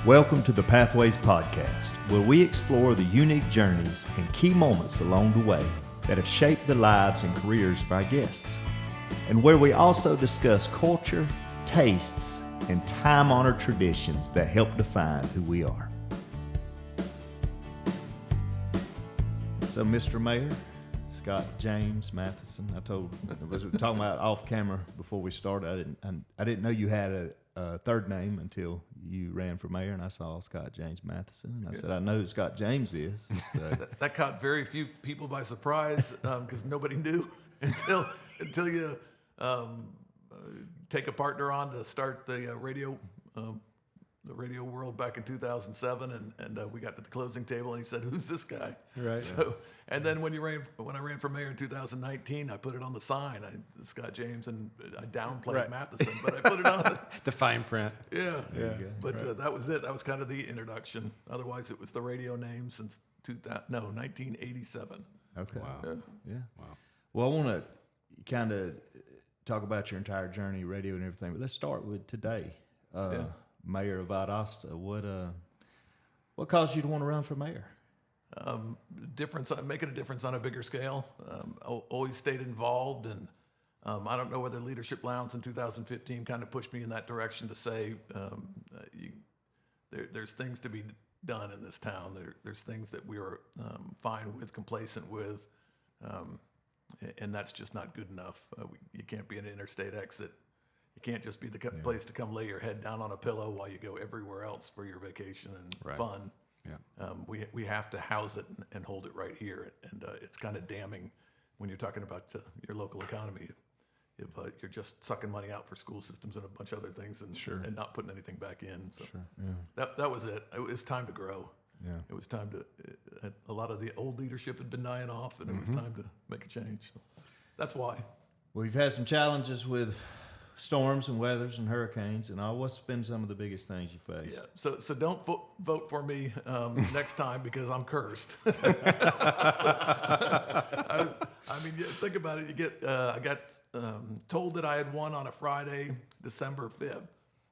Welcome to the Pathways Podcast, where we explore the unique journeys and key moments along the way that have shaped the lives and careers of our guests, and where we also discuss culture, tastes, and time-honored traditions that help define who we are. So, Mr. Mayor, Scott James Matheson, I was talking about off camera before we started. I didn't know you had a third name until you ran for mayor, and I saw Scott James Matheson, and I said, I know who Scott James is. So. that caught very few people by surprise because nobody knew until you take a partner on to start the radio world back in 2007, and we got to the closing table, and he said, "Who's this guy?" Right. So, and then when I ran for mayor in 2019, I put it on the sign, Scott James, and I downplayed Matheson, but I put it on the fine print. Yeah. But that was it. That was kind of the introduction. Otherwise, it was the radio name since 1987. Okay. Wow. Yeah. Wow. Well, I want to kind of talk about your entire journey, radio and everything, but let's start with today. Mayor of Valdosta, what caused you to want to run for mayor? Making a difference on a bigger scale. Always stayed involved, and I don't know whether Leadership Lowndes in 2015 kind of pushed me in that direction to say there's things to be done in this town. There's things that we are fine with, complacent with, and that's just not good enough. You can't be an interstate exit. You can't just be the place to come lay your head down on a pillow while you go everywhere else for your vacation and fun. Yeah. We have to house it and hold it right here. And it's kind of damning when you're talking about your local economy. If you're just sucking money out for school systems and a bunch of other things and not putting anything back in. So that was it. It was time to grow. Yeah. It was time to, a lot of the old leadership had been dying off, and it was time to make a change. So that's why. Well, you've had some challenges with storms and weathers and hurricanes and all. What's been some of the biggest things you faced? Yeah. So don't vote for me next time because I'm cursed. Think about it. I got told that I had won on a Friday, December 5th.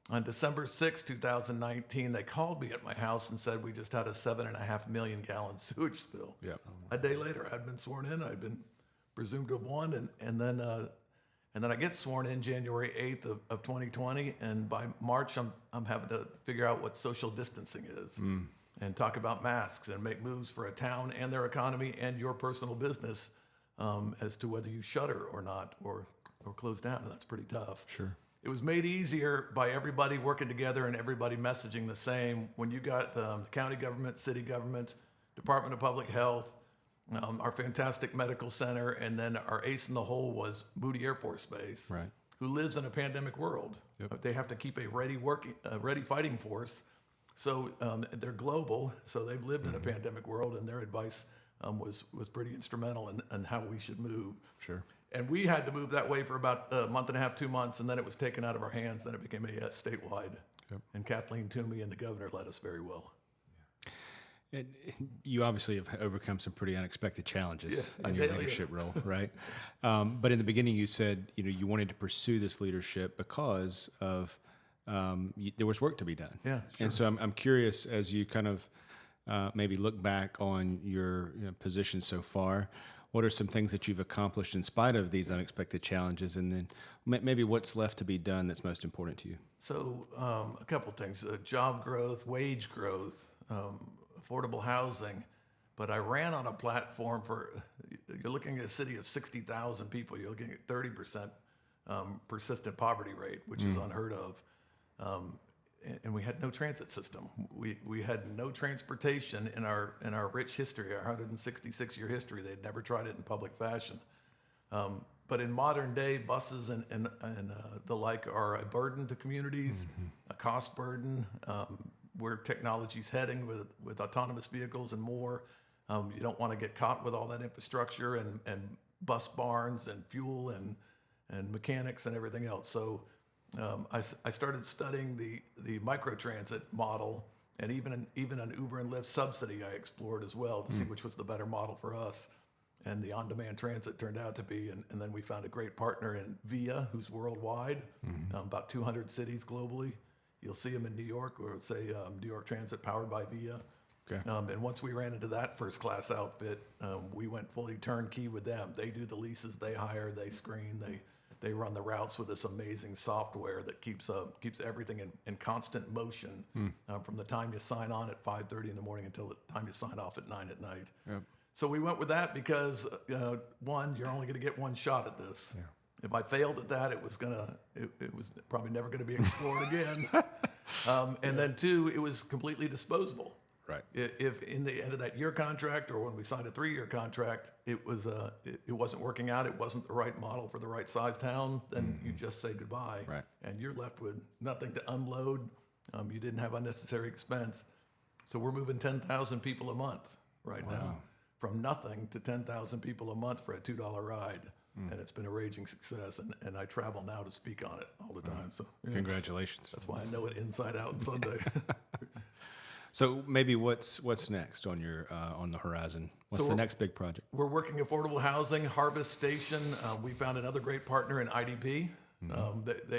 On December 6th, 2019, they called me at my house and said we just had a 7.5 million gallon sewage spill. Yep. A day later, I'd been sworn in. I'd been presumed to have won, and then I get sworn in January 8th of 2020, and by March I'm having to figure out what social distancing is and talk about masks and make moves for a town and their economy and your personal business as to whether you shutter or not or close down, and that's pretty tough. Sure. It was made easier by everybody working together and everybody messaging the same. When you got the county government, city government, Department of Public Health, our fantastic medical center, and then our ace in the hole was Moody Air Force Base, who lives in a pandemic world. Yep. They have to keep a ready fighting force. So they're global, so they've lived in a pandemic world, and their advice was pretty instrumental in how we should move. Sure. And we had to move that way for about a month and a half, 2 months, and then it was taken out of our hands. Then it became a statewide. Yep. And Kathleen Toomey and the governor led us very well. You obviously have overcome some pretty unexpected challenges in your leadership role, right? But in the beginning, you said you wanted to pursue this leadership because of there was work to be done. Yeah, sure. And so I'm curious, as you kind of maybe look back on your position so far, what are some things that you've accomplished in spite of these unexpected challenges, and then maybe what's left to be done that's most important to you? So a couple of things: job growth, wage growth. Affordable housing, but I ran on a platform you're looking at a city of 60,000 people, you're looking at 30% persistent poverty rate, which is unheard of. And we had no transit system. We had no transportation in our rich history, our 166-year history. They'd never tried it in public fashion. But in modern day, buses and the like are a burden to communities, a cost burden, where technology's heading with autonomous vehicles and more. You don't want to get caught with all that infrastructure and bus barns and fuel and mechanics and everything else. So I started studying the microtransit model, and even an Uber and Lyft subsidy I explored as well to see which was the better model for us. And the on-demand transit turned out to be, and then we found a great partner in Via, who's worldwide, about 200 cities globally. You'll see them in New York, where it's say New York Transit powered by Via. Okay. And once we ran into that first class outfit, we went fully turnkey with them. They do the leases, they hire, they screen, they run the routes with this amazing software that keeps everything in constant motion from the time you sign on at 5:30 in the morning until the time you sign off at 9 at night. Yep. So we went with that because one, you're only going to get one shot at this. Yeah. If I failed at that, it was probably never going to be explored again. And then two, it was completely disposable. Right. If in the end of that year contract, or when we signed a 3-year contract, it wasn't working out, it wasn't the right model for the right size town, then you just say goodbye. Right. And you're left with nothing to unload. You didn't have unnecessary expense. So we're moving 10,000 people a month right now, from nothing to 10,000 people a month for a $2 ride. And it's been a raging success, and I travel now to speak on it all the time. So yeah. Congratulations. That's why I know it inside out on Sunday. So maybe what's next on your on the horizon? What's the next big project? We're working affordable housing, Harvest Station. We found another great partner in IDP.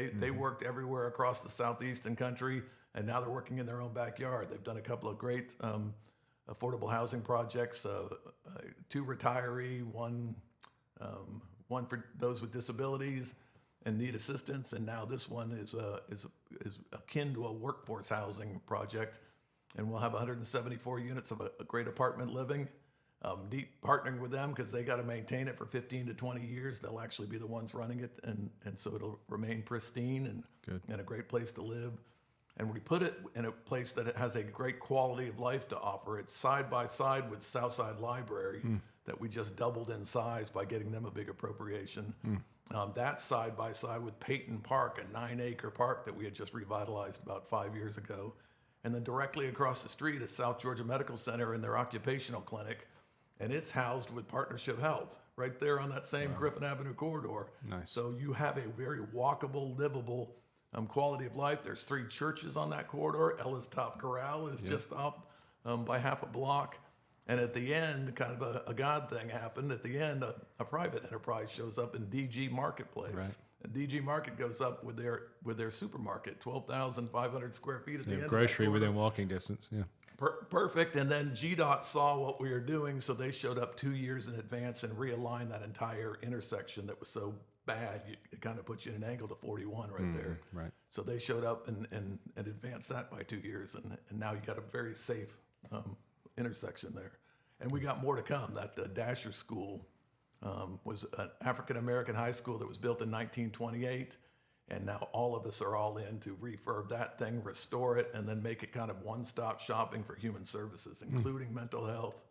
They worked everywhere across the southeastern country, and now they're working in their own backyard. They've done a couple of great affordable housing projects, 2 retiree, one for those with disabilities and need assistance, and now this one is akin to a workforce housing project, and we'll have 174 units of a great apartment living. Deep partnering with them because they got to maintain it for 15 to 20 years. They'll actually be the ones running it, and so it'll remain pristine and a great place to live. And we put it in a place that it has a great quality of life to offer. It's side by side with Southside Library that we just doubled in size by getting them a big appropriation. That's side by side with Peyton Park, a 9-acre park that we had just revitalized about 5 years ago. And then directly across the street is South Georgia Medical Center and their occupational clinic. And it's housed with Partnership Health right there on that same Griffin Avenue corridor. Nice. So you have a very walkable, livable quality of life. There's 3 churches on that corridor. Ella's Top Corral is just up by half a block. And at the end, kind of a God thing happened. At the end, a private enterprise shows up in DG Marketplace. Right. And DG Market goes up with their supermarket, 12,500 square feet at the end. Grocery within walking distance. Yeah. Perfect. And then GDOT saw what we were doing, so they showed up 2 years in advance and realigned that entire intersection that was so bad. It kind of puts you in an angle to 41 right there. Right. So they showed up and advanced that by 2 years, and now you got a very safe intersection there. And we got more to come. That Dasher School was an African-American high school that was built in 1928. And now all of us are all in to refurb that thing, restore it, and then make it kind of one-stop shopping for human services, including mental health,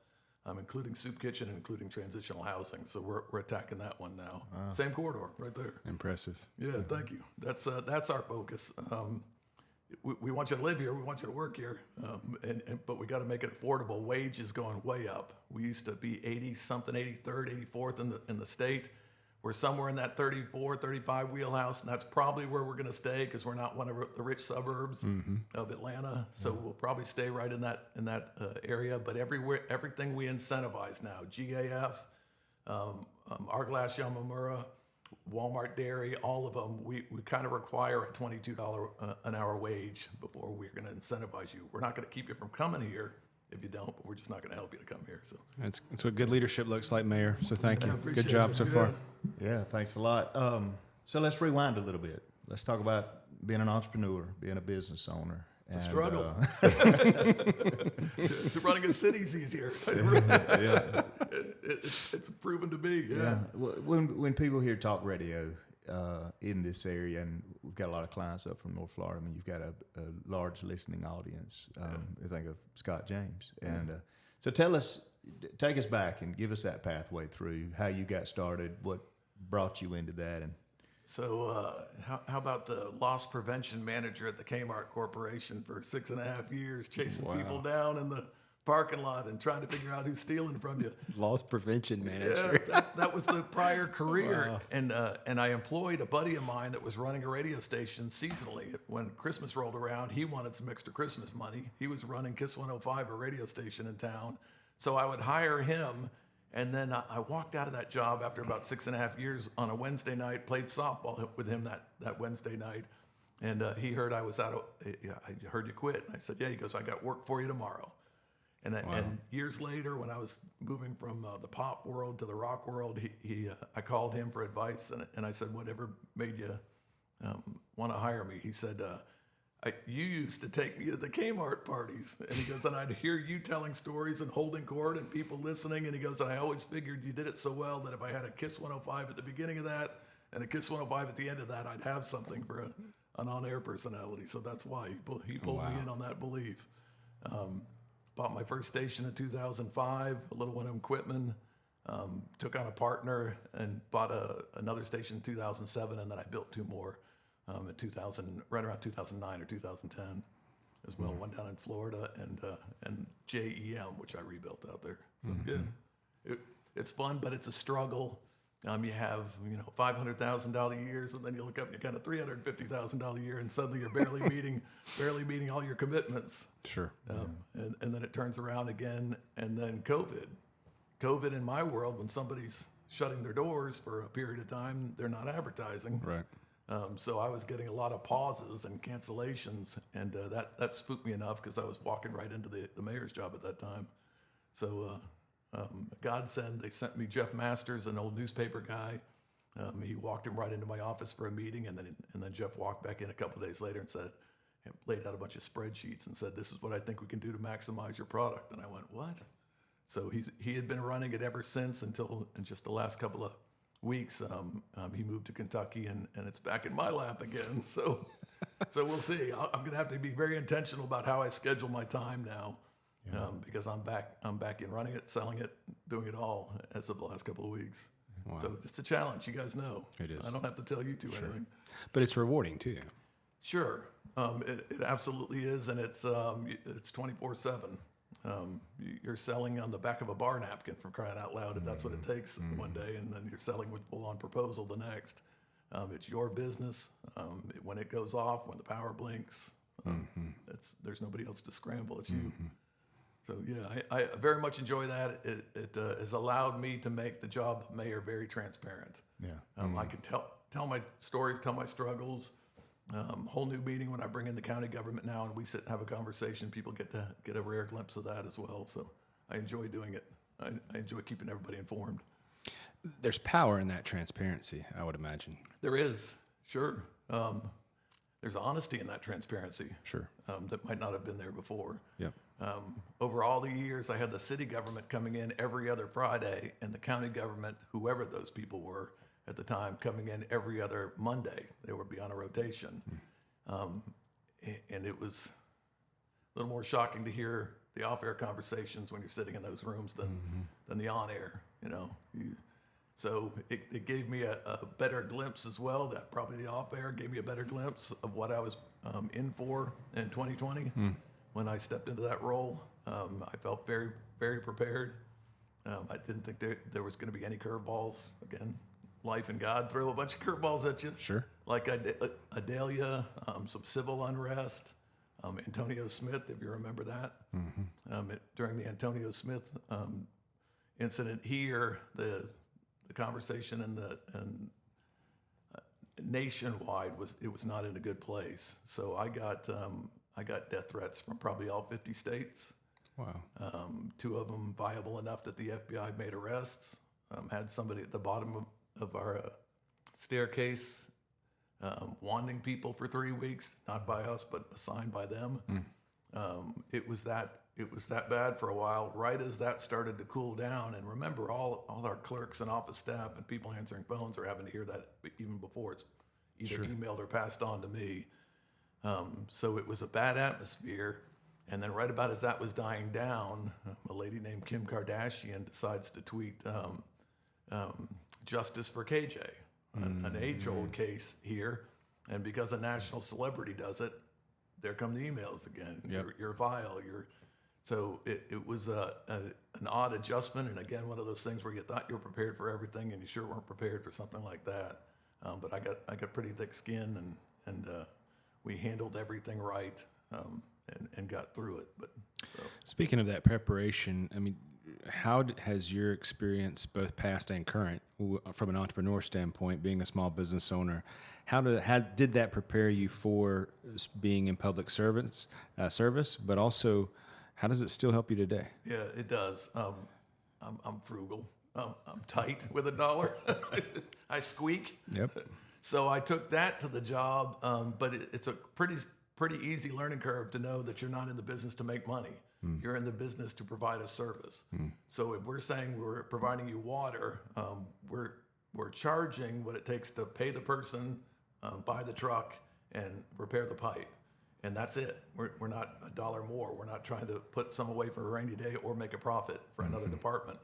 including soup kitchen, and including transitional housing. So we're attacking that one now. Wow. Same corridor right there. Impressive. Yeah, thank you. That's our focus. We want you to live here. We want you to work here. But we got to make it affordable. Wage is going way up. We used to be 80-something, 83rd, 84th in the state. We're somewhere in that 34, 35 wheelhouse, and that's probably where we're going to stay because we're not one of the rich suburbs of Atlanta. So we'll probably stay right in that area. But everything we incentivize now, GAF, Arglass Yamamura, Walmart Dairy, all of them, we kind of require a $22 an hour wage before we're going to incentivize you. We're not going to keep you from coming here if you don't, but we're just not going to help you to come here. So that's what good leadership looks like, Mayor. So thank you. Good job so Yeah. far. Yeah, thanks a lot. So let's rewind a little bit. Let's talk about being an entrepreneur, being a business owner. It's a struggle. It's running a city's easier. Yeah. It's proven to be. Yeah. When people hear talk radio in this area, and we've got a lot of clients up from North Florida, I mean, you've got a large listening audience. I think of Scott James. And so take us back and give us that pathway through how you got started, what brought you into that. And So how about the loss prevention manager at the Kmart Corporation for 6.5 years, chasing people down in the parking lot and trying to figure out who's stealing from you? Loss prevention manager. Yeah, that was the prior career. Wow. And I employed a buddy of mine that was running a radio station seasonally. When Christmas rolled around, he wanted some extra Christmas money. He was running Kiss 105, a radio station in town. So I would hire him. And then I walked out of that job after about 6.5 years on a Wednesday night, played softball with him that Wednesday night. And he heard I was I heard you quit. And I said, yeah. He goes, I got work for you tomorrow. And years later, when I was moving from the pop world to the rock world, I called him for advice, and I said, whatever made you want to hire me? He said, you used to take me to the Kmart parties. And he goes, and I'd hear you telling stories and holding court and people listening. And he goes, and I always figured you did it so well that if I had a Kiss 105 at the beginning of that and a Kiss 105 at the end of that, I'd have something for an on-air personality. So that's why he pulled me in on that belief. Bought my first station in 2005, a little one in Quitman. Took on a partner and bought another station in 2007, and then I built two more in right around 2009 or 2010 as well. One down in Florida and JEM, which I rebuilt out there. So yeah, it's fun, but it's a struggle. You have $500,000 years, and then you look up and you got a $350,000 a year, and suddenly you're barely meeting all your commitments. Sure. And then it turns around again, and then COVID in my world, when somebody's shutting their doors for a period of time, they're not advertising. Right. So I was getting a lot of pauses and cancellations, and that spooked me enough because I was walking right into the mayor's job at that time. So godsend, they sent me Jeff Masters, an old newspaper guy. He walked him right into my office for a meeting, and then Jeff walked back in a couple of days later and said, laid out a bunch of spreadsheets and said, this is what I think we can do to maximize your product. And I went, what? So he had been running it ever since until in just the last couple of weeks, he moved to Kentucky, and it's back in my lap again. So we'll see. I'm going to have to be very intentional about how I schedule my time now, because I'm back in running it, selling it, doing it all as of the last couple of weeks. Wow. So it's a challenge. You guys know. It is. I don't have to tell you anything. But it's rewarding too. Sure. It absolutely is, and it's 24/7. You're selling on the back of a bar napkin, for crying out loud, if that's what it takes one day, and then you're selling with full-on proposal the next. It's your business. When it goes off, when the power blinks, there's nobody else to scramble. It's you. So yeah, I very much enjoy that. It has allowed me to make the job of mayor very transparent. Yeah. I can tell my stories, tell my struggles. Whole new meeting when I bring in the county government now, and we sit and have a conversation. People get a rare glimpse of that as well. So I enjoy doing it. I enjoy keeping everybody informed. There's power in that transparency, I would imagine. There is, sure. There's honesty in that transparency. Sure. That might not have been there before. Yep. Over all the years, I had the city government coming in every other Friday, and the county government, whoever those people were at the time, coming in every other Monday. They would be on a rotation. And it was a little more shocking to hear the off-air conversations when you're sitting in those rooms than the on-air, So it gave me a better glimpse as well. That probably the off-air gave me a better glimpse of what I was in for in 2020 when I stepped into that role. I felt very, very prepared. I didn't think there was going to be any curveballs. Again, life and God throw a bunch of curveballs at you. Sure. Like Adelia, some civil unrest, Antonio Smith, if you remember that. During the Antonio Smith incident here, the conversation and nationwide was not in a good place. So I got death threats from probably all 50 states. Wow. 2 of them viable enough that the FBI made arrests. Had somebody at the bottom of our staircase wanting people for 3 weeks, not by us, but assigned by them. It was that bad for a while. Right as that started to cool down, and remember, all our clerks and office staff and people answering phones are having to hear that even before it's either emailed or passed on to me. So it was a bad atmosphere. And then right about as that was dying down, a lady named Kim Kardashian decides to tweet justice for KJ, an age-old case here. And because a national celebrity does it, there come the emails again. Yep. You're vile. So it was an odd adjustment. And again, one of those things where you thought you were prepared for everything and you sure weren't prepared for something like that. But I got pretty thick skin, and we handled everything right. And got through it. But so. Speaking of that preparation, I mean, has your experience, both past and current, from an entrepreneur standpoint, being a small business owner, how did that prepare you for being in public service, but also how does it still help you today? Yeah, it does. I'm frugal. I'm tight with a dollar. I squeak. Yep. So I took that to the job, but it's a pretty easy learning curve to know that you're not in the business to make money. You're in the business to provide a service. So if we're saying we're providing you water, we're charging what it takes to pay the person, buy the truck, and repair the pipe. And that's it. We're not a dollar more. We're not trying to put some away for a rainy day or make a profit for another department.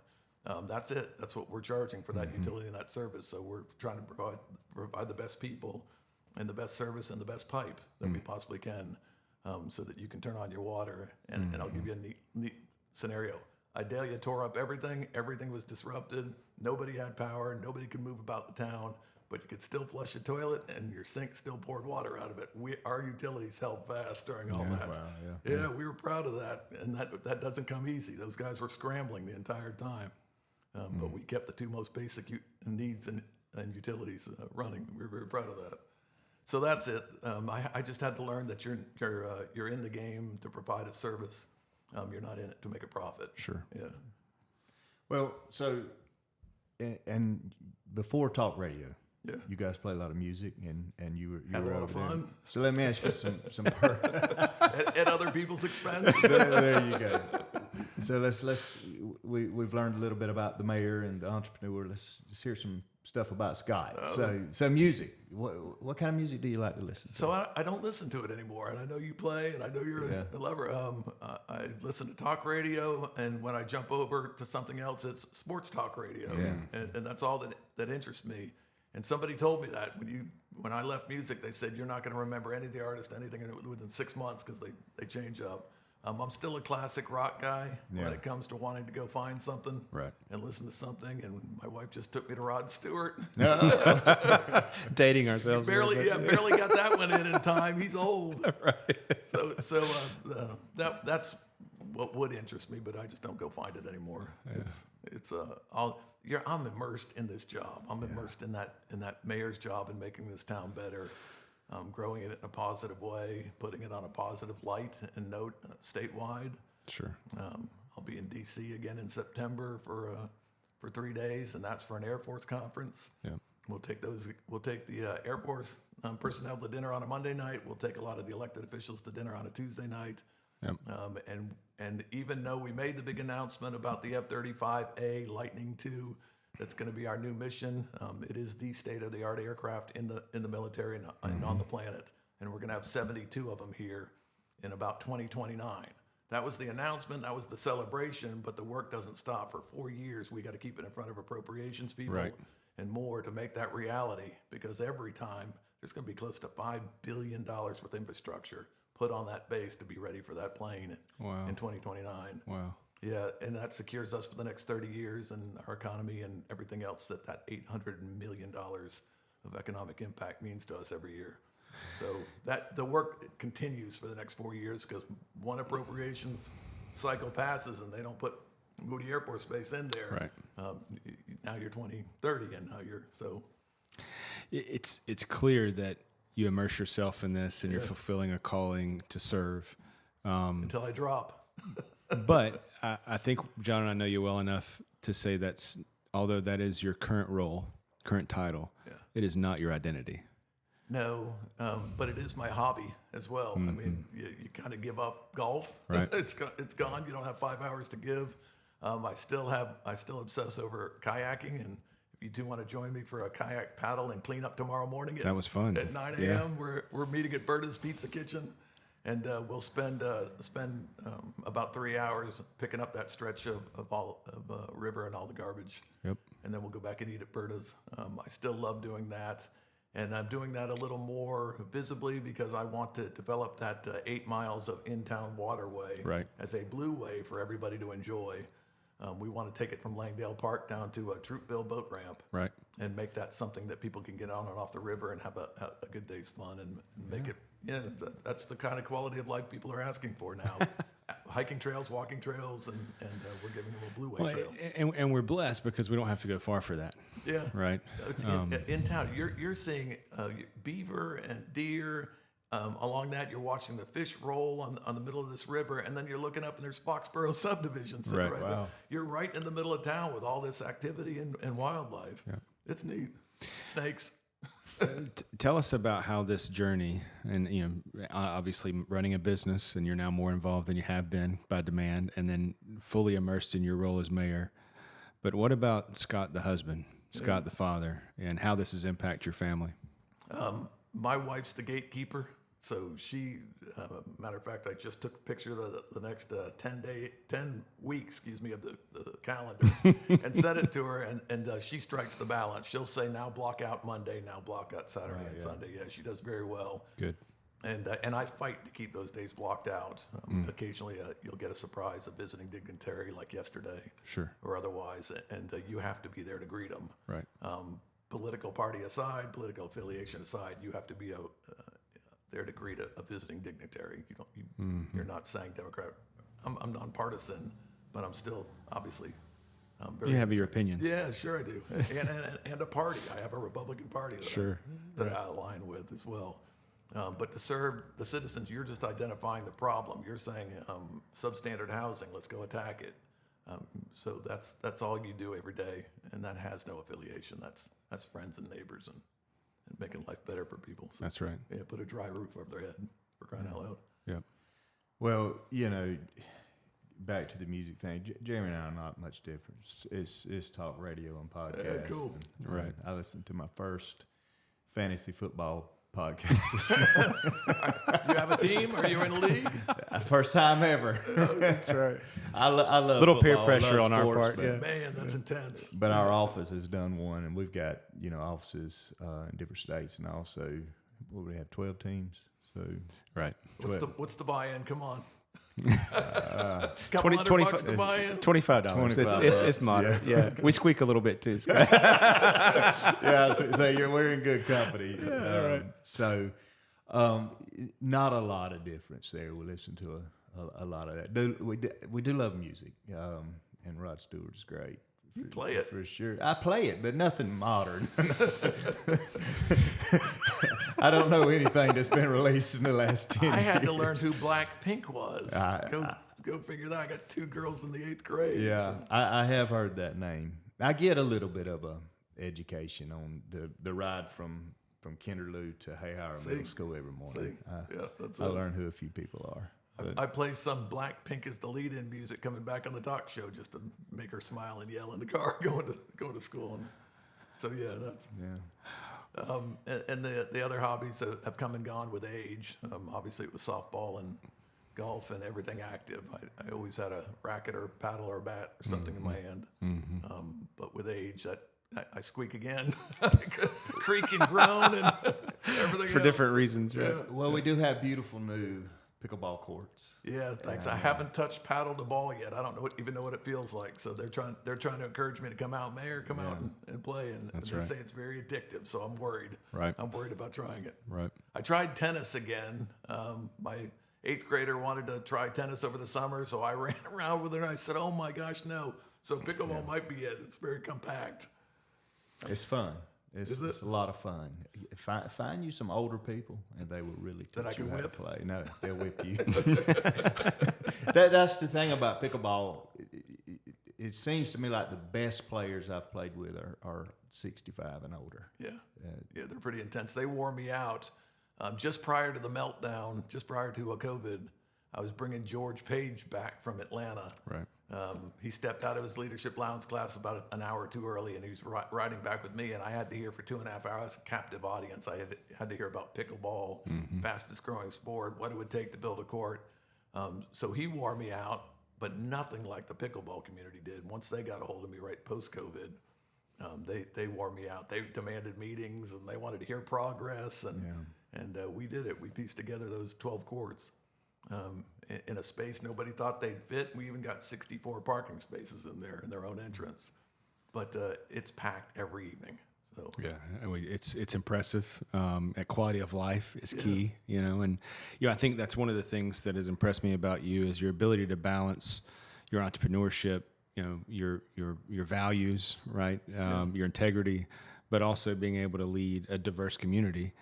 That's it. That's what we're charging for that utility and that service. So we're trying to provide the best people and the best service and the best pipe that we possibly can, so that you can turn on your water. And I'll give you a neat scenario. Idalia tore up everything. Everything was disrupted. Nobody had power. Nobody could move about the town. But you could still flush the toilet, and your sink still poured water out of it. Our utilities held fast during all that. Wow, yeah, we were proud of that, and that doesn't come easy. Those guys were scrambling the entire time, but we kept the two most basic needs and utilities running. We were very proud of that. So that's it. I just had to learn that you're in the game to provide a service. You're not in it to make a profit. Sure. Yeah. Well, so, and before talk radio, Yeah. you guys play a lot of music, and you were Had a lot of over there. fun. So let me ask you some At other people's expense. there you go. So we've learned a little bit about the mayor and the entrepreneur. Let's just hear some stuff about Scott. So music. What kind of music do you like to listen to? So I don't listen to it anymore, and I know you play, and I know you're a lover. I listen to talk radio, and when I jump over to something else, it's sports talk radio, and that's all that interests me. And somebody told me that when I left music, they said you're not going to remember any of the artists, anything within 6 months because they change up. I'm still a classic rock guy when it comes to wanting to go find something and listen to something. And my wife just took me to Rod Stewart. Dating ourselves. barely got that one in time. He's old. So that's what would interest me, but I just don't go find it anymore. I'm immersed in this job. I'm immersed in that mayor's job and making this town better. Growing it in a positive way, putting it on a positive light and note statewide. Sure. I'll be in D.C. again in September for 3 days, and that's for an Air Force conference. Yeah. We'll take the Air Force personnel to dinner on a Monday night. We'll take a lot of the elected officials to dinner on a Tuesday night. Yep. And even though we made the big announcement about the F-35A Lightning II, that's going to be our new mission. It is the state-of-the-art aircraft in the military and on the planet, and we're going to have 72 of them here in about 2029. That was the announcement. That was the celebration. But the work doesn't stop. For 4 years, we got to keep it in front of appropriations people and more to make that reality. Because every time there's going to be close to $5 billion worth of infrastructure put on that base to be ready for that plane in 2029. Wow. Yeah, and that secures us for the next 30 years and our economy and everything else that $800 million of economic impact means to us every year. So that the work continues for the next 4 years because one appropriations cycle passes and they don't put Moody Air Force Base in there. Right. Now you're 2030 and now you're so. It's clear that you immerse yourself in this and you're fulfilling a calling to serve. Until I drop. But I think, John, and I know you well enough to say although that is your current role, current title, it is not your identity. No, but it is my hobby as well. I mean, you kind of give up golf. Right. It's gone. You don't have 5 hours to give. I still obsess over kayaking, and if you two want to join me for a kayak paddle and clean up tomorrow morning, that was fun. At 9 a.m. We're meeting at Berta's Pizza Kitchen. And we'll spend about 3 hours picking up that stretch of river and all the garbage. Yep. And then we'll go back and eat at Berta's. I still love doing that. And I'm doing that a little more visibly because I want to develop that 8 miles of in-town waterway as a blue way for everybody to enjoy. We want to take it from Langdale Park down to a Troopville boat ramp and make that something that people can get on and off the river and have a good day's fun and make it. Yeah, that's the kind of quality of life people are asking for now. hiking trails, walking trails, and we're giving them a Blue Way Well, trail. and we're blessed because we don't have to go far for that. Yeah. Right. It's in town. You're seeing beaver and deer. Along that, you're watching the fish roll on the middle of this river, and then you're looking up and there's Foxborough subdivision sitting Right. right there. You're right in the middle of town with all this activity and wildlife. Yeah. It's neat. Snakes. Tell us about how this journey, and obviously running a business, and you're now more involved than you have been by demand, and then fully immersed in your role as mayor. But what about Scott, the husband, Scott, the father, and how this has impacted your family? My wife's the gatekeeper, so she. Matter of fact, I just took a picture of the next 10 weeks, of the calendar, and sent it to her, and she strikes the balance. She'll say, now block out Monday, now block out Saturday and Sunday. Yeah, she does very well. Good. And I fight to keep those days blocked out. Occasionally, you'll get a surprise, a visiting dignitary like yesterday, Sure. or otherwise, and you have to be there to greet them. Right. Political party aside, political affiliation aside, you have to be there to greet a visiting dignitary. You're not saying Democrat. I'm nonpartisan, but I'm still obviously. You have your opinions. Yeah, sure I do, and a party. I have a Republican party that I align with as well. But to serve the citizens, you're just identifying the problem. You're saying substandard housing. Let's go attack it. So that's all you do every day, and that has no affiliation. That's friends and neighbors and making life better for people. So, That's right. Yeah, put a dry roof over their head for crying out loud. Yep. Well, back to the music thing. Jeremy and I are not much different. It's talk radio and podcast. Yeah, cool. Right. I listened to my first fantasy football podcast. Do you have a team? Are you in a league? First time ever. That's right. I love Little peer football, pressure love on our sports, part. but- Yeah. Man, that's intense. But our office has done one, and we've got offices in different states, and also we have 12 teams. So Right. What's the buy-in? Come on. 20, $200 to buy in. $25. It's moderate. Yeah. We squeak a little bit too, Scott. yeah, so we're in good company. Right. So not a lot of difference there. We listen to a lot of that. We do love music, and Rod Stewart is great. You play it. For sure. I play it, but nothing modern. I don't know anything that's been released in the last 10 years. I had to learn who Blackpink was. Go figure that. I got 2 girls in the 8th grade. Yeah, so. I have heard that name. I get a little bit of a education on the ride from Kinderloo to Hayhire Middle School every morning. I learn who a few people are. I play some Blackpink as the lead-in music coming back on the talk show just to make her smile and yell in the car going to school. And so yeah, that's and the other hobbies have come and gone with age. Obviously, it was softball and golf and everything active. I always had a racket or paddle or bat or something in my hand. But with age, I squeak again, creak and groan and everything For else. different reasons, right? Yeah. Well, we do have beautiful new pickleball courts. Yeah, thanks. I haven't touched paddle to ball yet. I don't even know what it feels like. So they're trying to encourage me to come out, Mayor, come out and play. And they say it's very addictive. So I'm worried. Right. I'm worried about trying it. Right. I tried tennis again. My 8th grader wanted to try tennis over the summer, so I ran around with her and I said, "Oh my gosh, no!" So pickleball might be it. It's very compact. It's fun. It's a lot of fun. Find you some older people, and they will really teach you how to play. No, they'll whip you. That's the thing about pickleball. It seems to me like the best players I've played with are 65 and older. Yeah, they're pretty intense. They wore me out. Just prior to the meltdown, just prior to COVID, I was bringing George Page back from Atlanta. Right. He stepped out of his leadership Lowndes class about an hour or 2 early, and he was riding back with me, and I had to hear for 2.5 hours, captive audience. I had to hear about pickleball, fastest growing sport, what it would take to build a court. So he wore me out, but nothing like the pickleball community did. Once they got a hold of me right post-COVID, they wore me out. They demanded meetings, and they wanted to hear progress, and we did it. We pieced together those 12 courts. In a space nobody thought they'd fit. We even got 64 parking spaces in there in their own entrance. But it's packed every evening. So Yeah, it's impressive. Quality of life is key, and I think that's one of the things that has impressed me about you is your ability to balance your entrepreneurship, your values, right, your integrity, but also being able to lead a diverse community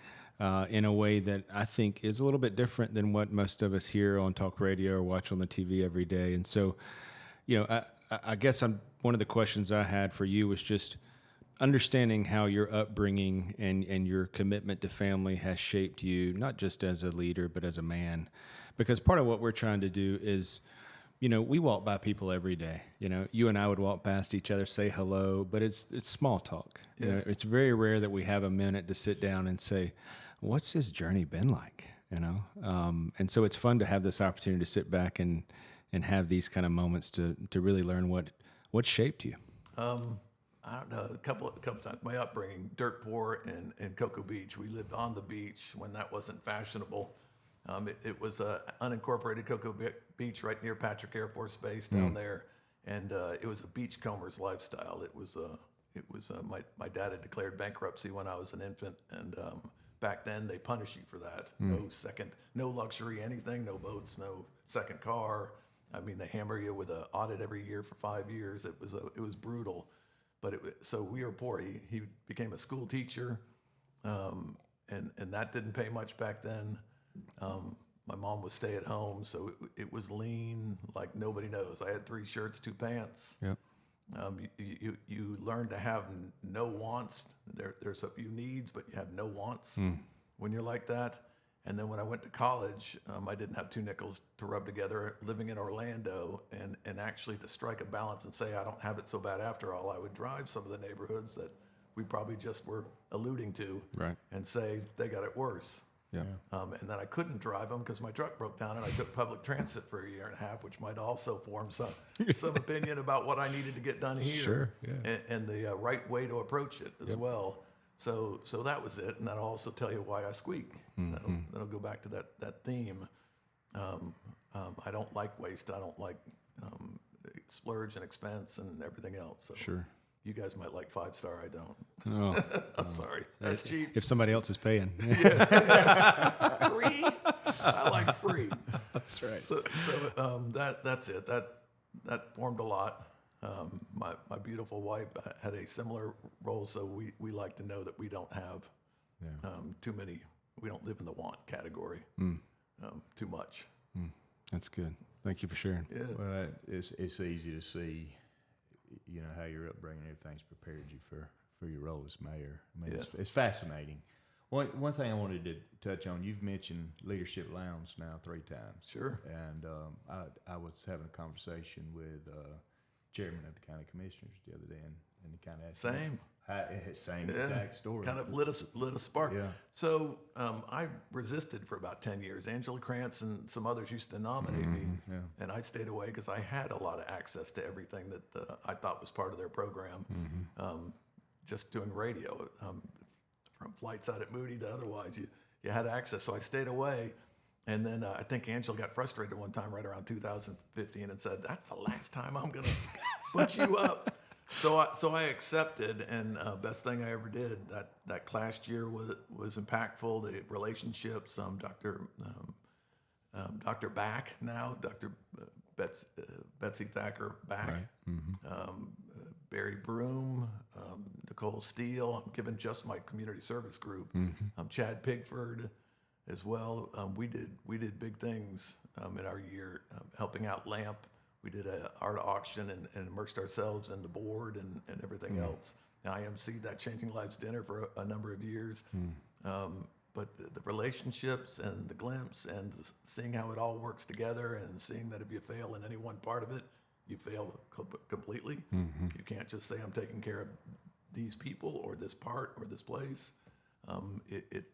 in a way that I think is a little bit different than what most of us hear on talk radio or watch on the TV every day. And so, I guess one of the questions I had for you was just understanding how your upbringing and your commitment to family has shaped you, not just as a leader, but as a man. Because part of what we're trying to do is, we walk by people every day. You and I would walk past each other, say hello, but it's small talk. Yeah. It's very rare that we have a minute to sit down and say, what's this journey been like? And so it's fun to have this opportunity to sit back and have these kind of moments to really learn what shaped you. I don't know, a couple times. My upbringing, dirt poor in Cocoa Beach. We lived on the beach when that wasn't fashionable. It was unincorporated Cocoa Beach right near Patrick Air Force Base down there, and it was a beachcomber's lifestyle. It was my dad had declared bankruptcy when I was an infant, and back then they punish you for that. No luxury anything, no boats, no second car. I mean, they hammer you with an audit every year for 5 years. It was brutal. But so we were poor. He became a school teacher, and that didn't pay much back then. My mom was stay at home, so it was lean like nobody knows. I had 3 shirts, 2 pants. Yep. You learn to have no wants. There's a few needs, but you have no wants when you're like that. And then when I went to college, I didn't have 2 nickels to rub together. Living in Orlando, and actually to strike a balance and say I don't have it so bad after all, I would drive some of the neighborhoods that we probably just were alluding to, right, and say they got it worse. Yeah. And then I couldn't drive them because my truck broke down, and I took public transit for a year and a half, which might also form some opinion about what I needed to get done here. Sure. Yeah. And the right way to approach it as well. So that was it, and that'll also tell you why I squeak. That'll go back to that theme. I don't like waste. I don't like splurge and expense and everything else. So sure. You guys might like 5-star. I don't. Oh, I'm sorry. That's cheap. If somebody else is paying. Free? I like free. That's right. So that's it. That formed a lot. My beautiful wife had a similar role, so we like to know that we don't have too many. We don't live in the want category too much. That's good. Thank you for sharing. Yeah. Well, it's easy to see, how your upbringing and everything's prepared you for your role as mayor. I mean, it's fascinating. One thing I wanted to touch on, you've mentioned Leadership Lowndes now 3 times. Sure. And I was having a conversation with chairman of the county commissioners the other day, and he kind of asked same exact story. Kind of lit a spark. Yeah. So I resisted for about 10 years. Angela Krantz and some others used to nominate me, and I stayed away because I had a lot of access to everything that I thought was part of their program. Just doing radio, from flights out at Moody to otherwise, you had access. So I stayed away. And then I think Angela got frustrated one time right around 2015 and said, "That's the last time I'm going to put you up." So I accepted, and best thing I ever did. That last year was impactful. The relationships, Dr. Back now, Dr. Betsy Thacker Back, Right. Barry Broom, Nicole Steele. I'm giving just my community service group. Chad Pigford as well. We did big things in our year, helping out LAMP. We did an art auction and immersed ourselves in the board and everything else. And IMC, that Changing Lives Dinner, for a number of years. But the relationships and the glimpse and seeing how it all works together, and seeing that if you fail in any one part of it, you fail completely. You can't just say, I'm taking care of these people or this part or this place.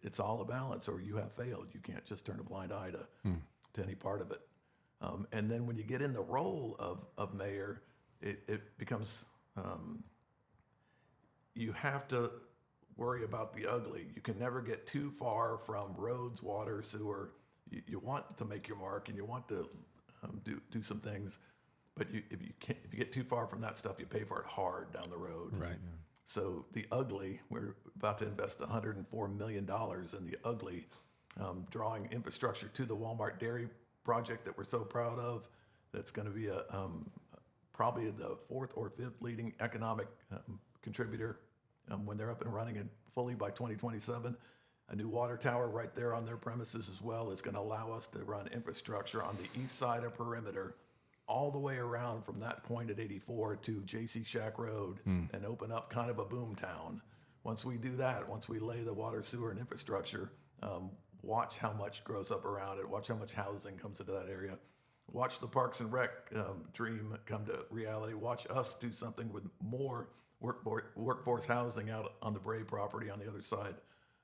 It's all a balance, or you have failed. You can't just turn a blind eye to any part of it. And then when you get in the role of mayor, it becomes, you have to worry about the ugly. You can never get too far from roads, water, sewer. You want to make your mark, and you want to do some things, but if you get too far from that stuff, you pay for it hard down the road. Right. So the ugly, we're about to invest $104 million in the ugly, drawing infrastructure to the Walmart Dairy project that we're so proud of. That's going to be probably the fourth or fifth leading economic contributor when they're up and running and fully by 2027. A new water tower right there on their premises as well is going to allow us to run infrastructure on the east side of perimeter all the way around from that point at 84 to J.C. Shack Road and open up kind of a boom town. Once we do that, once we lay the water, sewer, and infrastructure, watch how much grows up around it, watch how much housing comes into that area, watch the Parks and Rec dream come to reality, watch us do something with more workforce housing out on the Bray property on the other side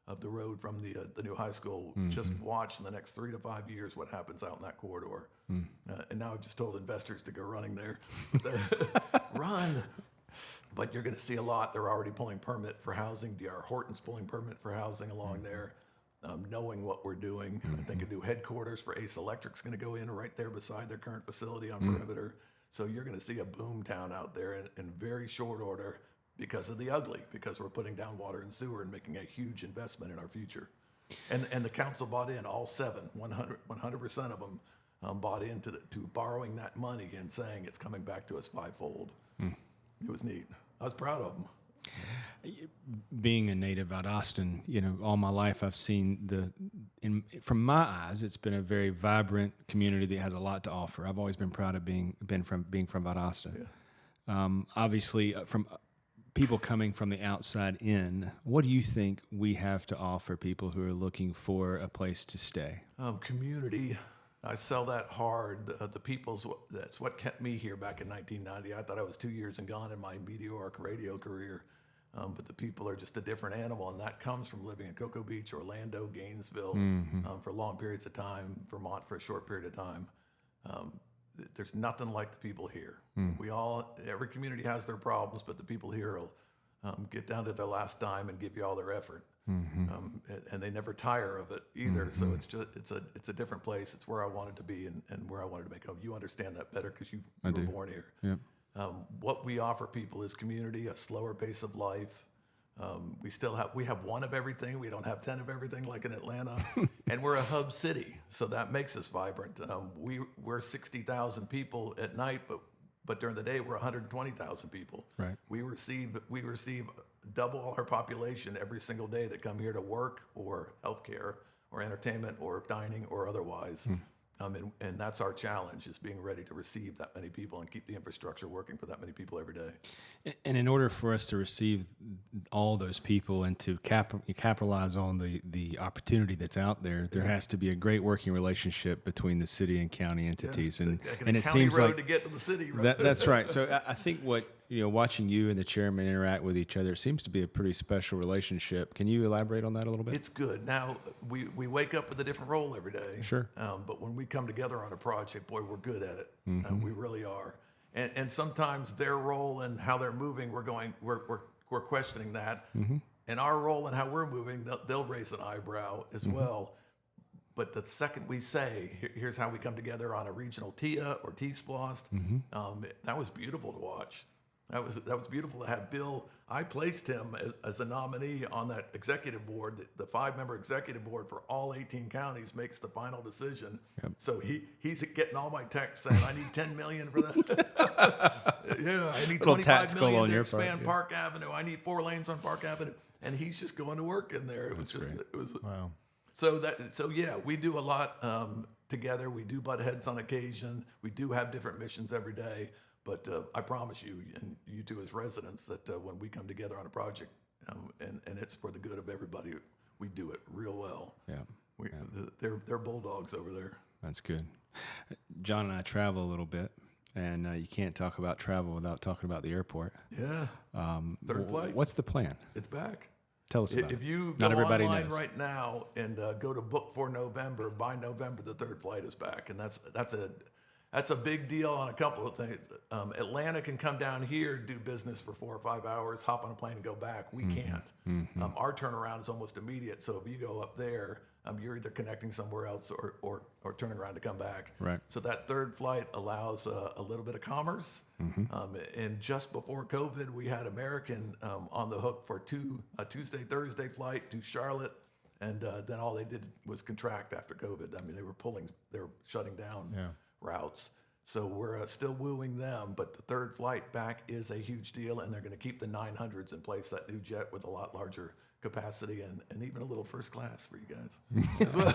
of the road from the new high school. Just watch in the next 3 to 5 years what happens out in that corridor. And now I've just told investors to go running there. Run! But you're going to see a lot. They're already pulling permit for housing. D.R. Horton's pulling permit for housing along there, knowing what we're doing. I think a new headquarters for Ace Electric's going to go in right there beside their current facility on perimeter. So you're going to see a boom town out there in very short order because of the ugly, because we're putting down water and sewer and making a huge investment in our future. And the council bought in, all 100% of them bought into to borrowing that money and saying it's coming back to us fivefold. It was neat. I was proud of them. Being a native Valdostan, all my life I've seen from my eyes, it's been a very vibrant community that has a lot to offer. I've always been proud of being from Valdosta. Yeah. Obviously, from people coming from the outside in, what do you think we have to offer people who are looking for a place to stay? Community. I sell that hard. The people's, that's what kept me here back in 1990. I thought I was 2 years and gone in my meteoric radio career. But the people are just a different animal, and that comes from living in Cocoa Beach, Orlando, Gainesville, for long periods of time, Vermont for a short period of time. There's nothing like the people here. Every community has their problems, but the people here will get down to their last dime and give you all their effort. And they never tire of it either. So it's a different place. It's where I wanted to be and where I wanted to make home. You understand that better because you were born here. Yep. What we offer people is community, a slower pace of life. We have one of everything. We don't have 10 of everything like in Atlanta. And we're a hub city, so that makes us vibrant. We're 60,000 people at night, but during the day we're 120,000 people. Right. We receive double our population every single day that come here to work or healthcare or entertainment or dining or otherwise. And that's our challenge, is being ready to receive that many people and keep the infrastructure working for that many people every day. And in order for us to receive all those people and to capitalize on the opportunity that's out there, there has to be a great working relationship between the city and county entities. And it seems road like to get to the city. That's right. So I think watching you and the chairman interact with each other, it seems to be a pretty special relationship. Can you elaborate on that a little bit? It's good. Now, we wake up with a different role every day. Sure. But when we come together on a project, boy, we're good at it. We really are. And sometimes their role and how they're moving, we're questioning that. And our role and how we're moving, they'll raise an eyebrow as well. But the second we say, here's how we come together on a regional TIA or T-Splost, that was beautiful to watch. That was beautiful to have Bill. I placed him as a nominee on that executive board. The 5-member executive board for all 18 counties makes the final decision. Yep. So he's getting all my texts saying, I need $10 million for that. I need $25 million to expand Park Avenue. I need 4 lanes on Park Avenue. And he's just going to work in there. Wow. So we do a lot together. We do butt heads on occasion. We do have different missions every day. But I promise you, and you two as residents, that when we come together on a project, and it's for the good of everybody, we do it real well. Yeah, they're bulldogs over there. That's good. John and I travel a little bit, and you can't talk about travel without talking about the airport. Yeah. Third flight. What's the plan? It's back. Tell us about it. If you go online right now and go to book for November, by November the third flight is back, and that's a big deal on a couple of things. Atlanta can come down here, do business for 4 or 5 hours, hop on a plane and go back. We can't. Our turnaround is almost immediate. So if you go up there, you're either connecting somewhere else or turning around to come back. Right. So that third flight allows a little bit of commerce. And just before COVID, we had American on the hook for a Tuesday, Thursday flight to Charlotte. And then all they did was contract after COVID. I mean, they were shutting down routes. So we're still wooing them, but the third flight back is a huge deal, and they're going to keep the 900s in place, that new jet with a lot larger capacity and even a little first class for you guys as well.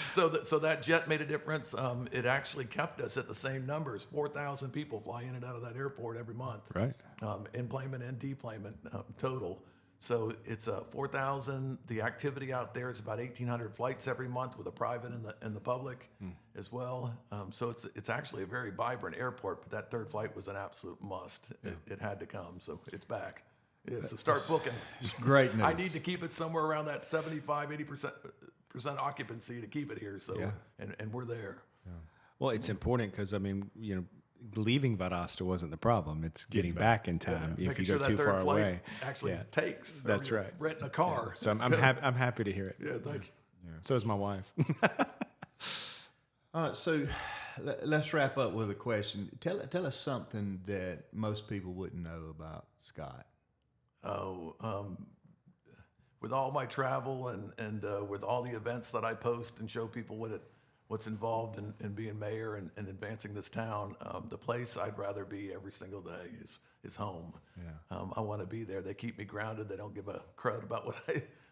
So that jet made a difference. It actually kept us at the same numbers. 4,000 people fly in and out of that airport every month. Right. Enplayment and deplayment total. So it's 4,000. The activity out there is about 1,800 flights every month with a private and the public as well. So it's actually a very vibrant airport, but that third flight was an absolute must. It had to come, so it's back. Yeah, so start booking. Great news. I need to keep it somewhere around that 75-80% occupancy to keep it here. So and we're there. Well, it's important because, I mean, leaving Valdosta wasn't the problem. It's getting back in time if you go too far away. Actually takes. That's right. Renting a car. So I'm happy to hear it. Yeah, thank you. Yeah. So is my wife. All right, so let's wrap up with a question. Tell us something that most people wouldn't know about Scott. With all my travel and with all the events that I post and show people what's involved in being mayor and advancing this town, the place I'd rather be every single day is home. Yeah. I want to be there. They keep me grounded. They don't give a crud about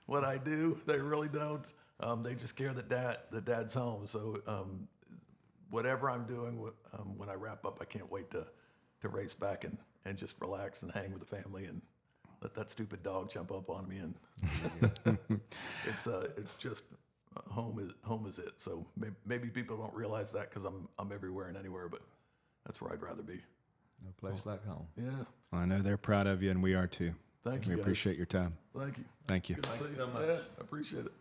what I do. They really don't. They just care that Dad's home. So whatever I'm doing, when I wrap up, I can't wait to race back and just relax and hang with the family and let that stupid dog jump up on me. And it's just home is it. So maybe people don't realize that because I'm everywhere and anywhere, but that's where I'd rather be. No place like home. Yeah. Well, I know they're proud of you, and we are too. Thank you. We guys. appreciate your time. Thank you. Thank you. Good to see you. so much. Yeah, I appreciate it.